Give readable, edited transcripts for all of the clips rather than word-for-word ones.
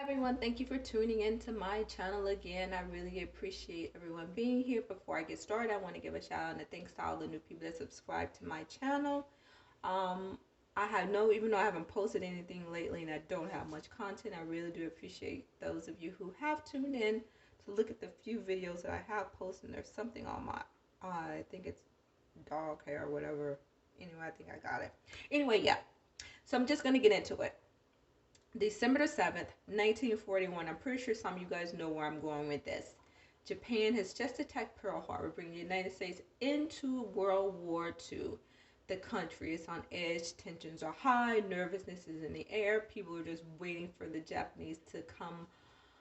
Everyone, thank you for tuning in to my channel again. I really appreciate everyone being here. Before I get started, I want to give a shout out and a thanks to all the new people that subscribe to my channel. Um, I have even though I haven't posted anything lately and I don't have much content, I really do appreciate those of you who have tuned in to look at the few videos that I have posted. And there's something on my, I think it's dog hair or whatever. Anyway, I think I got it. Anyway, yeah. So I'm just going to get into it. December the 7th, 1941. I'm pretty sure some of you guys know where I'm going with this. Japan has just attacked Pearl Harbor, bringing the United States into World War II. The country is on edge, tensions are high, nervousness is in the air. People are just waiting for the Japanese to come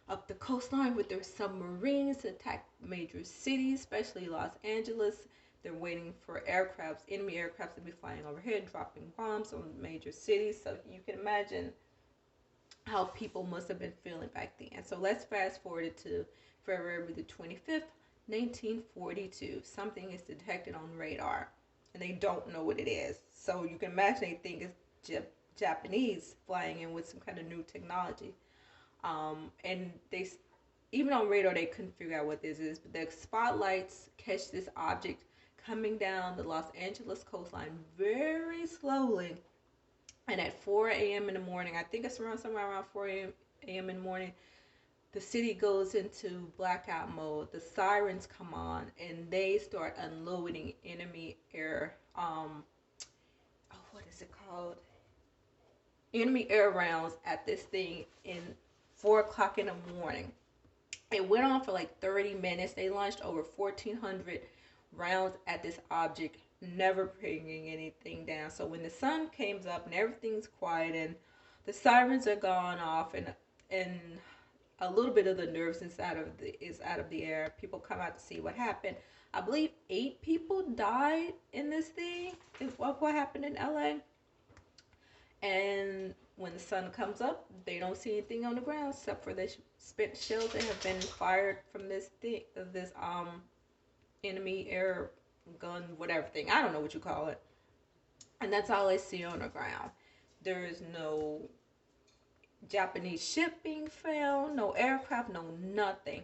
up the coastline with their submarines to attack major cities, especially Los Angeles. They're waiting for aircrafts, enemy aircrafts to be flying overhead, dropping bombs on major cities. So you can imagine how people must have been feeling back then. So let's fast forward it to February the 25th, 1942. Something is detected on radar, and they don't know what it is. So you can imagine they think it's Japanese flying in with some kind of new technology. And they, even on radar, they couldn't figure out what this is. But the spotlights catch this object coming down the Los Angeles coastline very slowly. And at 4 a.m. in the morning, I think it's somewhere around 4 a.m. in the morning, the city goes into blackout mode. The sirens come on, and they start unloading enemy air. What is it called? Enemy air rounds at this thing in 4 o'clock in the morning. It went on for like 30 minutes. They launched over 1,400 rounds at this object, never bringing anything down. So when the sun comes up and everything's quiet and the sirens are gone off and a little bit of the nervousness is out of the air, people come out to see what happened. I believe 8 people died in this thing. Is what happened in LA. And when the sun comes up, they don't see anything on the ground except for the spent shells that have been fired from this enemy air gun, whatever thing. I don't know what you call it. And that's all they see on the ground. There is no Japanese ship being found, no aircraft, no nothing.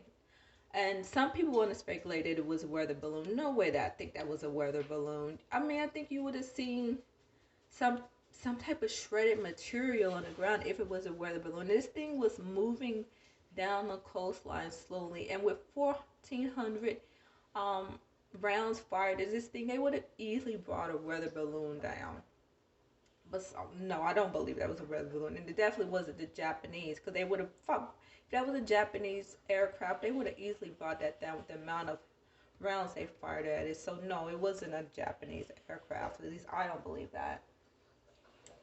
And some people want to speculate that it was a weather balloon. No way that I think that was a weather balloon. I mean, I think you would have seen some type of shredded material on the ground if it was a weather balloon. This thing was moving down the coastline slowly, and with 1,400 rounds fired at this thing, they would have easily brought a weather balloon down. But no, I don't believe that was a weather balloon, and it definitely wasn't the Japanese, because they would have, if that was a Japanese aircraft, they would have easily brought that down with the amount of rounds they fired at it. So no, it wasn't a Japanese aircraft. At least I don't believe that.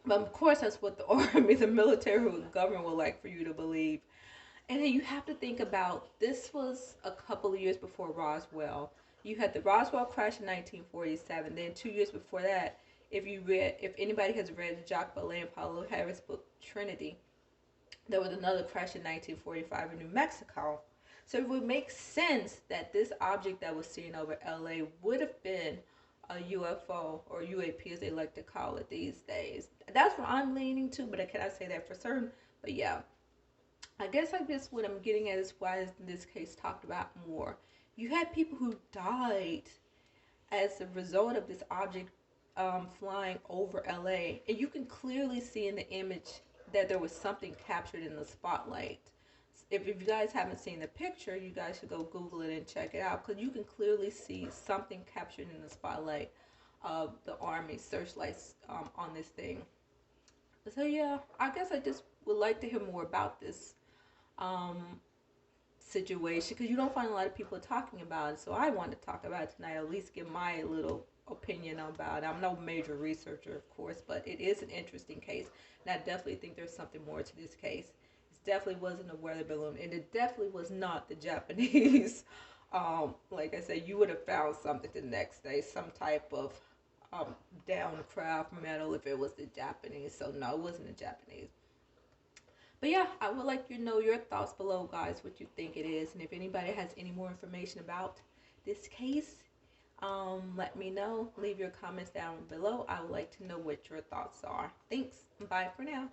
But of course, that's what the army, the military, the government would like for you to believe. And then you have to think about, this was a couple of years before Roswell. You had the Roswell crash in 1947. Then 2 years before that, if anybody has read Jacques Vallée and Paulo Harris' book Trinity, there was another crash in 1945 in New Mexico. So it would make sense that this object that was seen over LA would have been a UFO, or UAP as they like to call it these days. That's what I'm leaning to, but I cannot say that for certain. But yeah, I guess what I'm getting at is why is this case talked about more. You had people who died as a result of this object flying over LA, and you can clearly see in the image that there was something captured in the spotlight. If you guys haven't seen the picture, you guys should go Google it and check it out, because you can clearly see something captured in the spotlight of the Army searchlights on this thing. So yeah, I guess I just would like to hear more about this situation, because you don't find a lot of people talking about it. So I want to talk about it tonight, at least give my little opinion about it. I'm no major researcher, of course, but it is an interesting case, and I definitely think there's something more to this case. It definitely wasn't a weather balloon, and it definitely was not the Japanese. Like I said, you would have found something the next day, some type of downcraft metal if it was the Japanese. So no, it wasn't the Japanese. But yeah, I would like you to know your thoughts below, guys, what you think it is. And if anybody has any more information about this case, let me know. Leave your comments down below. I would like to know what your thoughts are. Thanks. Bye for now.